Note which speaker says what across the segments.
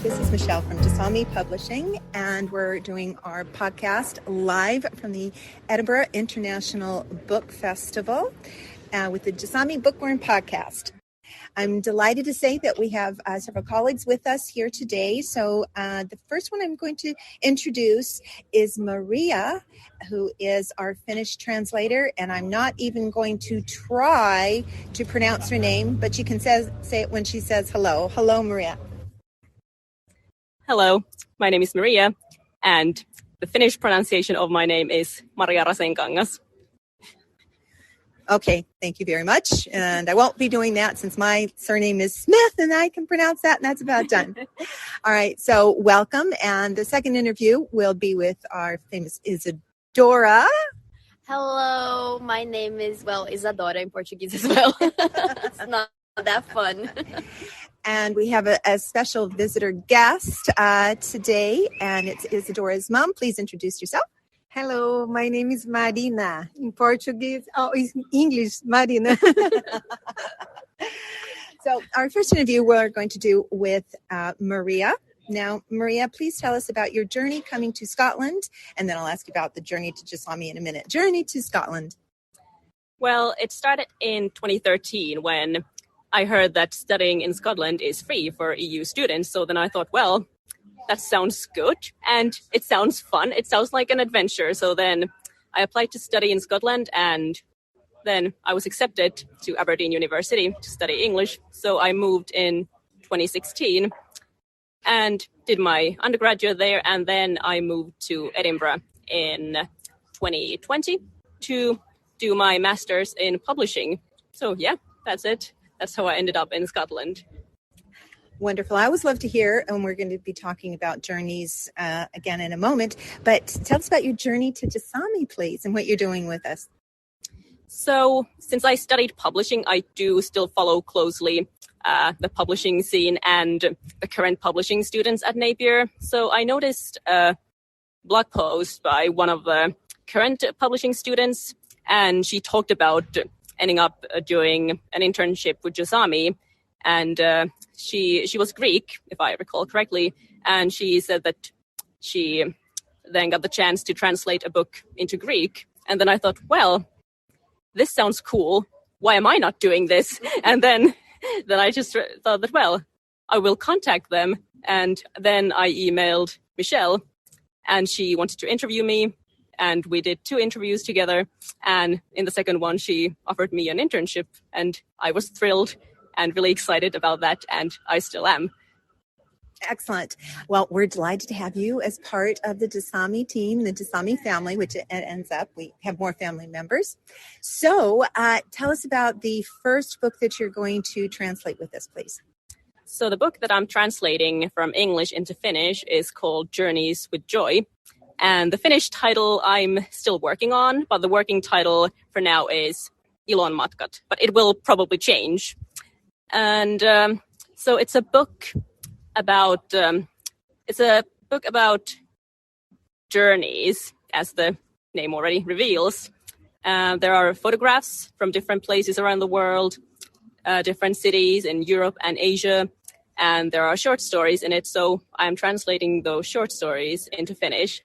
Speaker 1: this is Michèle from Jasami Publishing, and we're doing our podcast live from the Edinburgh International Book Festival with the Jasami Bookworm Podcast. I'm delighted to say that we have several colleagues with us here today. So the first one I'm going to introduce is Maria, who is our Finnish translator, and I'm not even going to try to pronounce her name, but you can say it when she says hello. Hello, Maria.
Speaker 2: Hello, my name is Maria, and the Finnish pronunciation of my name is Maria Rasenkangas.
Speaker 1: Okay, thank you very much. And I won't be doing that since my surname is Smith and I can pronounce that, and that's about done. All right, so welcome. And the second interview will be with our famous Isadora.
Speaker 3: Hello, my name is, Isadora in Portuguese as well. It's not that fun.
Speaker 1: And we have a special visitor guest today, and it's Isadora's mom. Please introduce yourself.
Speaker 4: Hello, my name is Marina. In Portuguese, in English, Marina.
Speaker 1: So our first interview we're going to do with Maria. Now, Maria, please tell us about your journey coming to Scotland, and then I'll ask you about the journey to Jasami in a minute. Journey to Scotland.
Speaker 2: Well, it started in 2013 when I heard that studying in Scotland is free for EU students. So then I thought, well, that sounds good and it sounds fun. It sounds like an adventure. So then I applied to study in Scotland, and then I was accepted to Aberdeen University to study English. So I moved in 2016 and did my undergraduate there. And then I moved to Edinburgh in 2020 to do my master's in publishing. So yeah, that's it. That's how I ended up in Scotland.
Speaker 1: Wonderful. I always love to hear, and we're going to be talking about journeys again in a moment, but tell us about your journey to Jasami, please, and what you're doing with us.
Speaker 2: So since I studied publishing, I do still follow closely the publishing scene and the current publishing students at Napier. So I noticed a blog post by one of the current publishing students, and she talked about ending up doing an internship with Jasami. And she was Greek, if I recall correctly. And she said that she then got the chance to translate a book into Greek. And then I thought, well, this sounds cool. Why am I not doing this? And then I just thought that, well, I will contact them. And then I emailed Michèle, and she wanted to interview me. And we did 2 interviews together. And in the second one, she offered me an internship. And I was thrilled and really excited about that. And I still am.
Speaker 1: Excellent. Well, we're delighted to have you as part of the Jasami team, the Jasami family, which it ends up, we have more family members. So tell us about the first book that you're going to translate with us, please.
Speaker 2: So the book that I'm translating from English into Finnish is called Journeys with Joy. And the Finnish title I'm still working on, but the working title for now is Ilon Matkat, but it will probably change. And so it's a book about journeys, as the name already reveals. There are photographs from different places around the world, different cities in Europe and Asia, and there are short stories in it. So I'm translating those short stories into Finnish.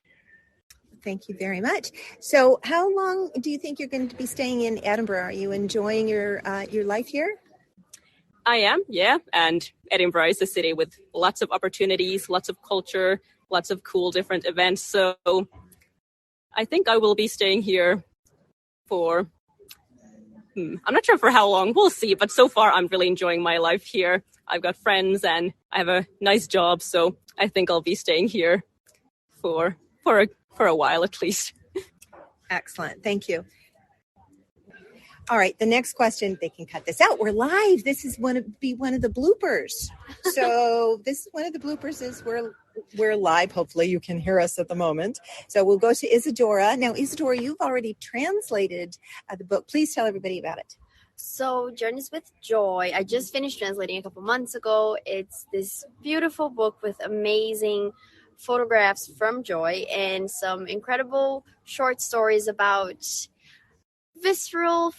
Speaker 1: Thank you very much. So how long do you think you're going to be staying in Edinburgh? Are you enjoying your life here?
Speaker 2: I am, yeah. And Edinburgh is a city with lots of opportunities, lots of culture, lots of cool different events. So I think I will be staying here for, I'm not sure for how long. We'll see. But so far, I'm really enjoying my life here. I've got friends and I have a nice job. So I think I'll be staying here for a while at least.
Speaker 1: Excellent. Thank you. All right. The next question, they can cut this out. We're live. This is one of the bloopers. So this is one of the bloopers is we're live. Hopefully you can hear us at the moment. So we'll go to Isadora. Now, Isadora, you've already translated the book. Please tell everybody about it.
Speaker 3: So Journeys with Joy, I just finished translating a couple months ago. It's this beautiful book with amazing photographs from Joy and some incredible short stories about visceral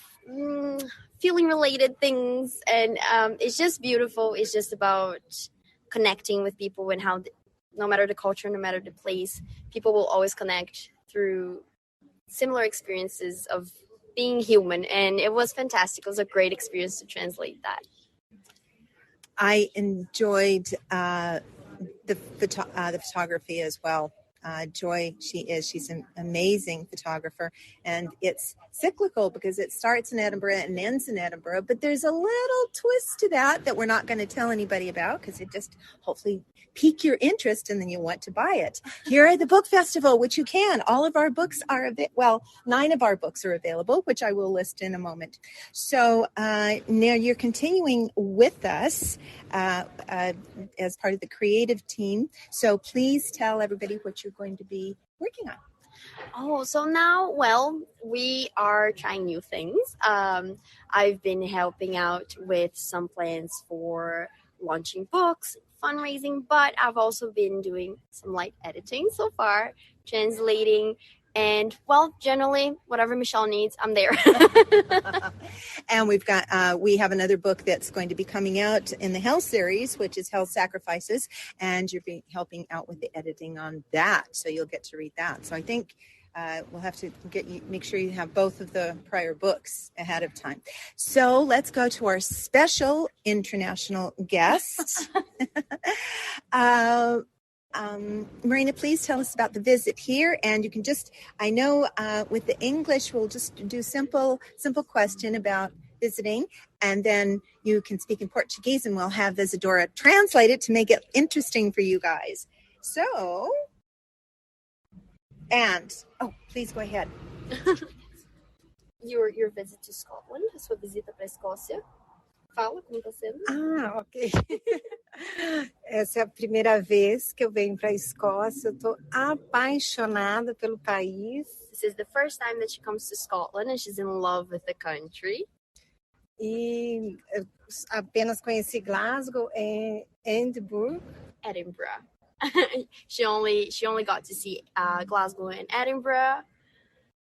Speaker 3: feeling related things, and it's just beautiful. It's just about connecting with people and how, no matter the culture, no matter the place, people will always connect through similar experiences of being human. And it was fantastic. It was a great experience to translate that.
Speaker 1: I enjoyed the photography as well. Joy, she's an amazing photographer, and it's cyclical because it starts in Edinburgh and ends in Edinburgh, but there's a little twist to that we're not going to tell anybody about because it just hopefully pique your interest and then you want to buy it. Here at the book festival, which you can, all of our books are, 9 of our books are available, which I will list in a moment. So now you're continuing with us as part of the creative team. So please tell everybody what you're going to be working on.
Speaker 3: Oh, so now, we are trying new things. I've been helping out with some plans for launching books, fundraising, but I've also been doing some light editing so far, translating, and generally whatever Michèle needs, I'm there.
Speaker 1: And we have another book that's going to be coming out in the Hell series, which is Hell Sacrifices, and you're helping out with the editing on that, so you'll get to read that. So I think we'll have to make sure you have both of the prior books ahead of time. So let's go to our special international guest. Marina, please tell us about the visit here. And you can I know with the English, we'll just do simple question about visiting. And then you can speak in Portuguese and we'll have Isadora translate it to make it interesting for you guys. So, please go ahead.
Speaker 3: Your visit to Scotland, a sua visita para a Escócia. Fala como está sendo.
Speaker 4: Ok. Essa é a primeira vez que eu venho para a Escócia. Eu estou apaixonada pelo país.
Speaker 3: This is the first time that she comes to Scotland and she's in love with the country.
Speaker 4: E eu apenas conheci Glasgow e Edinburgh.
Speaker 3: She only got to see Glasgow and Edinburgh.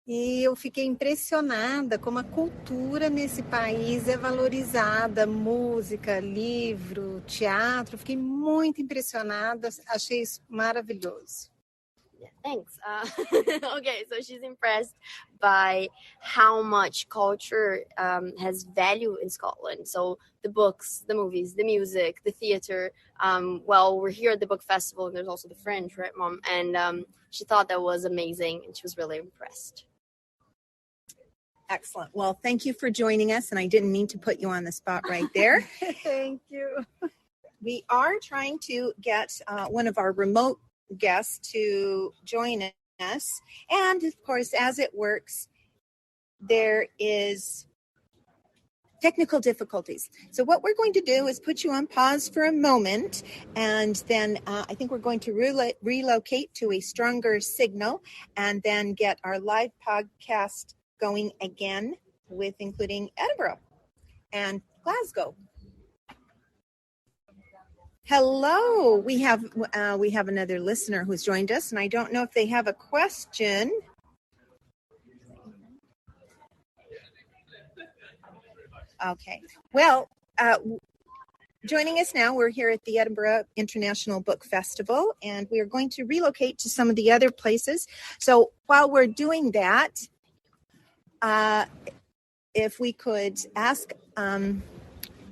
Speaker 4: E eu fiquei impressionada como a cultura nesse país é valorizada, música, livro, teatro. Fiquei muito impressionada, achei isso maravilhoso.
Speaker 3: Yeah, thanks. Okay, so she's impressed by how much culture has value in Scotland. So the books, the movies, the music, the theater. We're here at the book festival, and there's also the Fringe, right, Mom? And she thought that was amazing, and she was really impressed.
Speaker 1: Excellent. Well, thank you for joining us. And I didn't mean to put you on the spot right there.
Speaker 4: Thank you.
Speaker 1: We are trying to get one of our remote guests to join us. And of course, as it works, there is technical difficulties. So what we're going to do is put you on pause for a moment. And then I think we're going to relocate to a stronger signal and then get our live podcast going again, with including Edinburgh and Glasgow. Hello, we have another listener who's joined us, and I don't know if they have a question. Okay, well, joining us now, we're here at the Edinburgh International Book Festival, and we are going to relocate to some of the other places. So while we're doing that, if we could ask,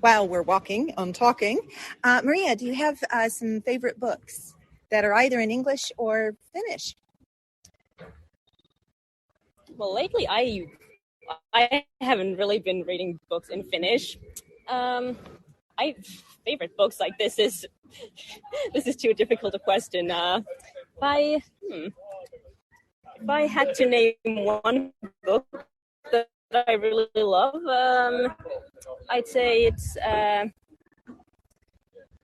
Speaker 1: while we're walking and talking, Maria, do you have some favorite books that are either in English or Finnish?
Speaker 2: Well, lately I haven't really been reading books in Finnish. Favorite books like this is too difficult a question. If I had to name one book that I really love, I'd say it's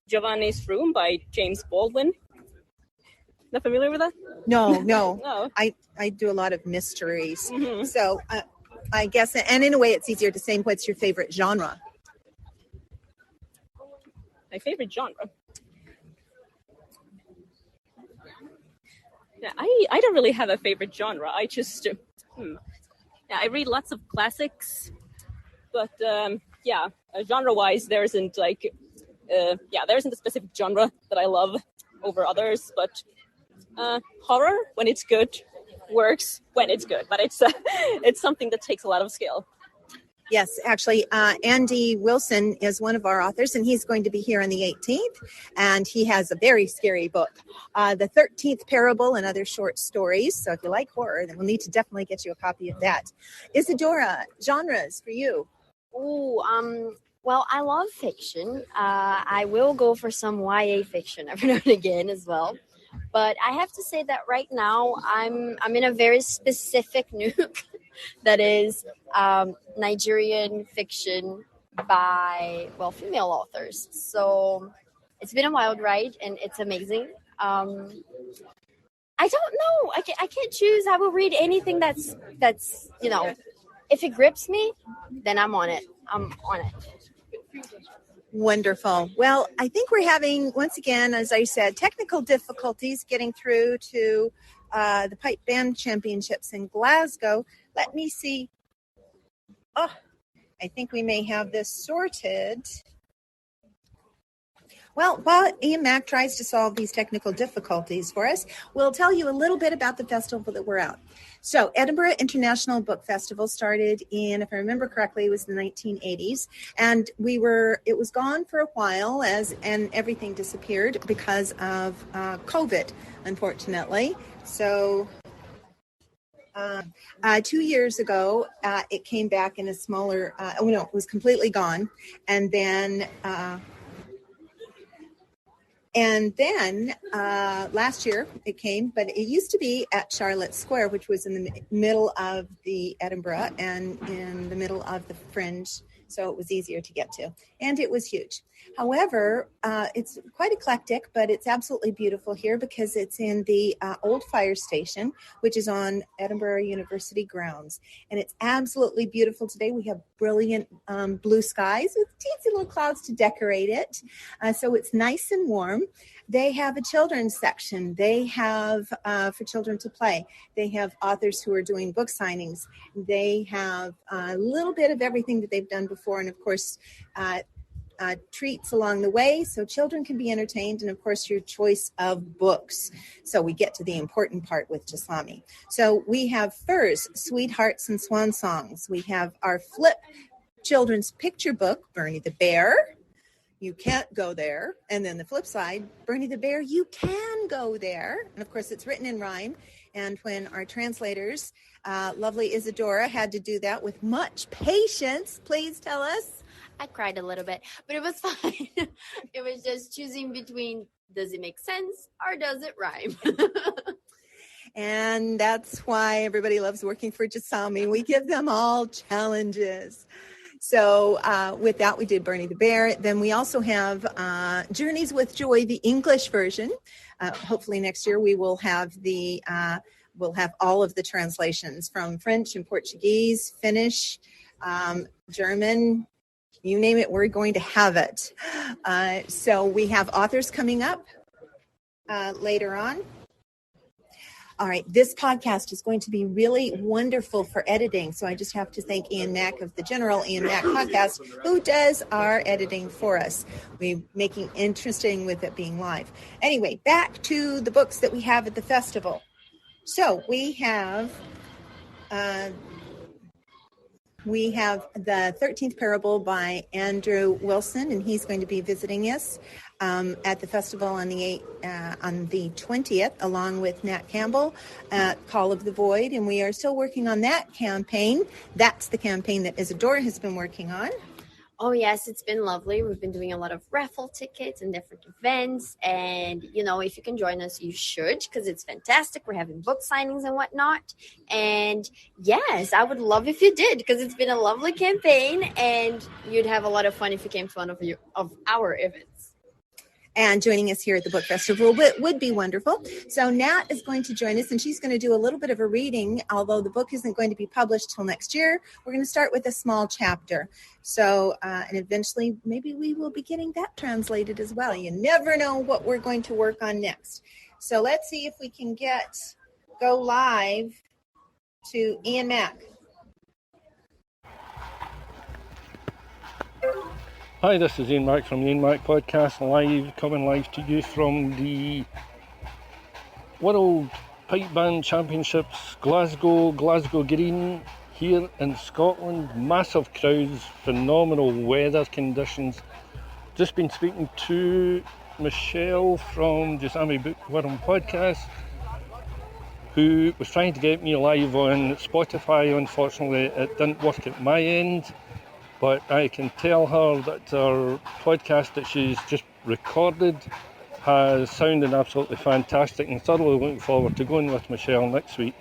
Speaker 2: Giovanni's Room by James Baldwin. Not familiar with that?
Speaker 1: No.
Speaker 2: No.
Speaker 1: I do a lot of mysteries.
Speaker 2: Mm-hmm.
Speaker 1: So I guess, and in a way it's easier to say what's your favorite genre.
Speaker 2: My favorite genre? Yeah, I don't really have a favorite genre. I just... I read lots of classics, but genre-wise, there isn't like there isn't a specific genre that I love over others, but horror, when it's good, works when it's good, but it's something that takes a lot of skill.
Speaker 1: Yes, actually, Andy Wilson is one of our authors, and he's going to be here on the 18th, and he has a very scary book, The 13th Parable and Other Short Stories. So if you like horror, then we'll need to definitely get you a copy of that. Isadora, genres for you?
Speaker 3: Well, I love fiction. I will go for some YA fiction every now and again as well. But I have to say that right now I'm in a very specific nuke that is Nigerian fiction by, female authors. So it's been a wild ride and it's amazing. I don't know. I can't choose. I will read anything that's if it grips me, then I'm on it.
Speaker 1: Wonderful. Well, I think we're having, once again, as I said, technical difficulties getting through to the Pipe Band Championships in Glasgow. Let me see. Oh, I think we may have this sorted. Well, while Ian Mack tries to solve these technical difficulties for us, we'll tell you a little bit about the festival that we're at. So Edinburgh International Book Festival started in, if I remember correctly, it was the 1980s. And it was gone for a while and everything disappeared because of COVID, unfortunately. So 2 years ago, it came back in a smaller, it was completely gone. And then last year it came, but it used to be at Charlotte Square, which was in the middle of the Edinburgh and in the middle of the Fringe. So it was easier to get to. And it was huge. However, it's quite eclectic, but it's absolutely beautiful here because it's in the old fire station, which is on Edinburgh University grounds. And it's absolutely beautiful today. We have brilliant blue skies with teensy little clouds to decorate it. So it's nice and warm. They have a children's section. They have for children to play. They have authors who are doing book signings. They have a little bit of everything that they've done before. And of course, treats along the way so children can be entertained, and of course your choice of books. So we get to the important part with Jasami. So we have first Sweethearts and Swan Songs. We have our flip children's picture book, Bernie the Bear. You can't go there. And then the flip side, Bernie the Bear, you can go there. And of course it's written in rhyme. And when our translators, lovely Isadora, had to do that with much patience, please tell us.
Speaker 3: I cried a little bit, but it was fine. It was just choosing between, does it make sense or does it rhyme?
Speaker 1: And that's why everybody loves working for Jasami. We give them all challenges. So with that, we did Bernie the Bear. Then we also have Journeys with Joy, the English version. Hopefully next year we will have we'll have all of the translations from French and Portuguese, Finnish, German, you name it, we're going to have it. So we have authors coming up later on. All right, this podcast is going to be really wonderful for editing. So I just have to thank Ian Mack of the General Ian Mack Podcast, who does our editing for us. We're making interesting with it being live. Anyway, back to the books that we have at the festival. So we have the 13th Parable by Andrew Wilson, and he's going to be visiting us at the festival on the 20th, along with Nat Campbell at Call of the Void, and we are still working on that campaign. That's the campaign that Isadora has been working on.
Speaker 3: Oh, yes, it's been lovely. We've been doing a lot of raffle tickets and different events. And, if you can join us, you should, because it's fantastic. We're having book signings and whatnot. And, yes, I would love if you did, because it's been a lovely campaign. And you'd have a lot of fun if you came to one of our events.
Speaker 1: And joining us here at the book festival would be wonderful. So Nat is going to join us, and she's going to do a little bit of a reading. Although the book isn't going to be published till next year, we're going to start with a small chapter. So, and eventually maybe we will be getting that translated as well. You never know what we're going to work on next. So let's see if we can go live to Ian Mack.
Speaker 5: Hi, this is Ian Mack from the Ian Mack Podcast, coming live to you from the World Pipe Band Championships, Glasgow Green, here in Scotland. Massive crowds, phenomenal weather conditions. Just been speaking to Michèle from Jasami Bookworm Podcast, who was trying to get me live on Spotify. Unfortunately, it didn't work at my end. But I can tell her that her podcast that she's just recorded has sounded absolutely fantastic, and thoroughly looking forward to going with Michèle next week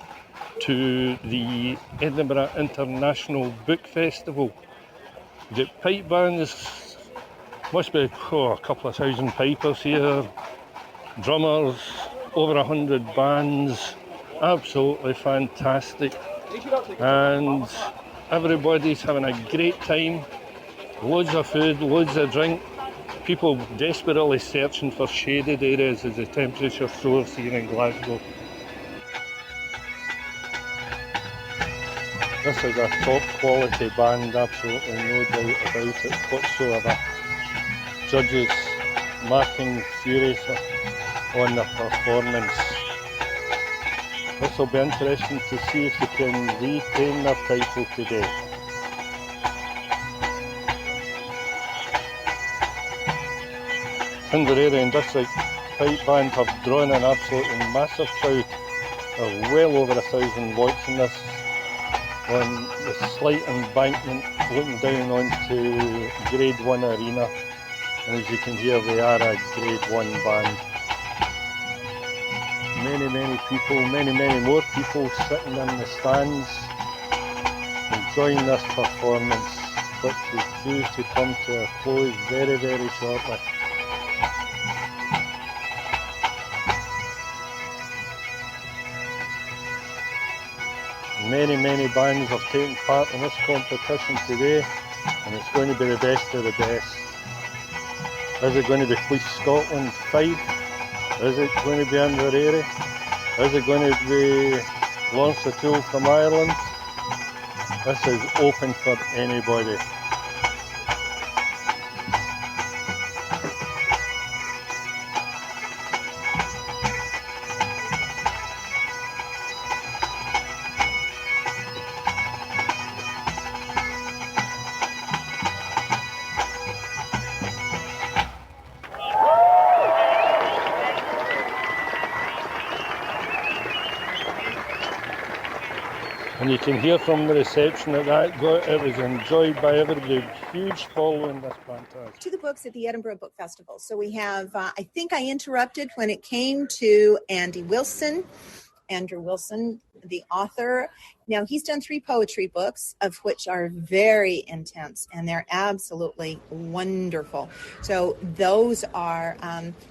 Speaker 5: to the Edinburgh International Book Festival. The pipe bands, must be a couple of thousand pipers here, drummers, over 100 bands, absolutely fantastic. And everybody's having a great time, loads of food, loads of drink, people desperately searching for shaded areas as the temperature soars here in Glasgow. This is a top quality band, absolutely no doubt about it whatsoever. Judges marking furiously on their performance. This will be interesting to see if they can retain their title today. Edinburgh and District Pipe Band have drawn an absolutely massive crowd of well over 1,000 watching this on the slight embankment looking down onto Grade 1 Arena. And as you can hear, they are a Grade 1 band. Many people, many more people sitting in the stands enjoying this performance, which is due to come to a close very shortly. Many bands have taken part in this competition today, and it's going to be the best of the best. Is it going to be Police Scotland 5? Is it going to be Inveraray? Is it going to be Lawrence O'Toole from Ireland? This is open for anybody. And you can hear from the reception that it was enjoyed by everybody. Huge following this band has.
Speaker 1: To the books at the Edinburgh Book Festival. So we have, I think I interrupted when it came to Andrew Wilson, the author. Now, he's done 3 poetry books, of which are very intense, and they're absolutely wonderful. So those are,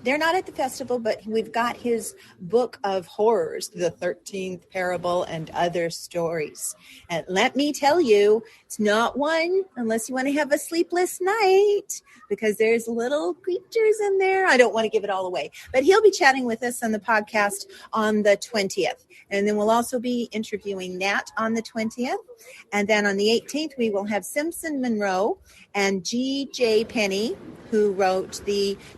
Speaker 1: they're not at the festival, but we've got his book of horrors, The 13th Parable and Other Stories. And let me tell you, it's not one unless you want to have a sleepless night, because there's little creatures in there. I don't want to give it all away, but he'll be chatting with us on the podcast on the 20th. And then we'll also be interviewing Nat on the 20th. And then on the 18th, we will have Simpson Monroe and G.J. Penny, who wrote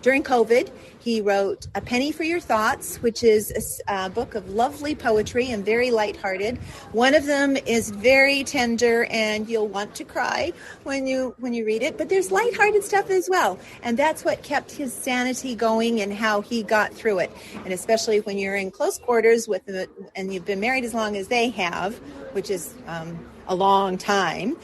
Speaker 1: during COVID, he wrote A Penny for Your Thoughts, which is a book of lovely poetry and very lighthearted. One of them is very tender, and you'll want to cry when you read it. But there's lighthearted stuff as well, and that's what kept his sanity going and how he got through it. And especially when you're in close quarters with them, and you've been married as long as they have, which is a long time,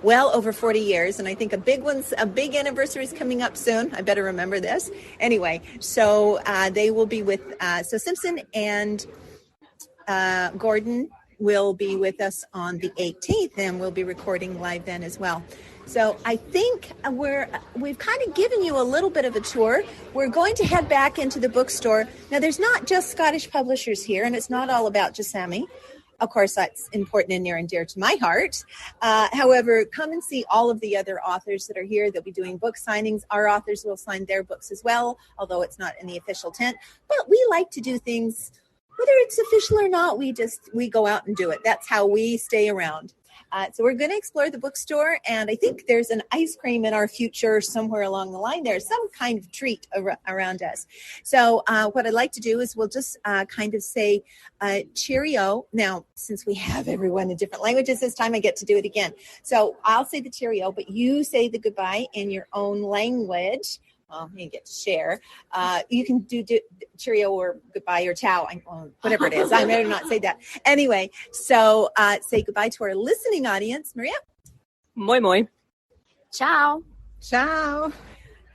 Speaker 1: well over 40 years, and I think a big anniversary is coming up soon. I better remember this. Anyway, so they will be with, so Simpson and Gordon will be with us on the 18th, and we'll be recording live then as well. So I think we've kind of given you a little bit of a tour. We're going to head back into the bookstore. Now, there's not just Scottish publishers here, and it's not all about Jasami. Of course, that's important and near and dear to my heart. However, come and see all of the other authors that are here. They'll be doing book signings. Our authors will sign their books as well, although it's not in the official tent. But we like to do things, whether it's official or not, we go out and do it. That's how we stay around. So we're going to explore the bookstore, and I think there's an ice cream in our future somewhere along the line. There's some kind of treat around us. So what I'd like to do is we'll just kind of say cheerio. Now, since we have everyone in different languages this time, I get to do it again. So I'll say the cheerio, but you say the goodbye in your own language. Well, you get to share. You can do cheerio or goodbye or ciao, whatever it is. I better not say that. Anyway, so say goodbye to our listening audience. Maria?
Speaker 2: Moi moi.
Speaker 3: Ciao.
Speaker 4: Ciao.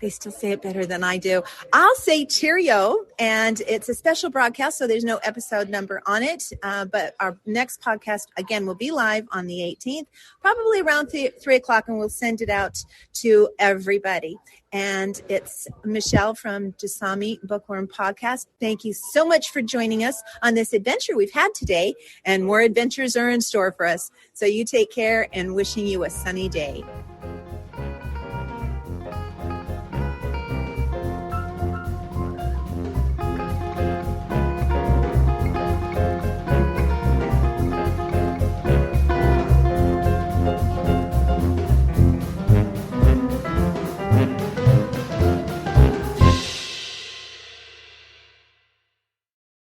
Speaker 1: They still say it better than I do. I'll say cheerio, and it's a special broadcast, so there's no episode number on it. But our next podcast, again, will be live on the 18th, probably around 3 o'clock, and we'll send it out to everybody. And it's Michèle from Jasami Bookworm Podcast. Thank you so much for joining us on this adventure we've had today, and more adventures are in store for us. So you take care, and wishing you a sunny day.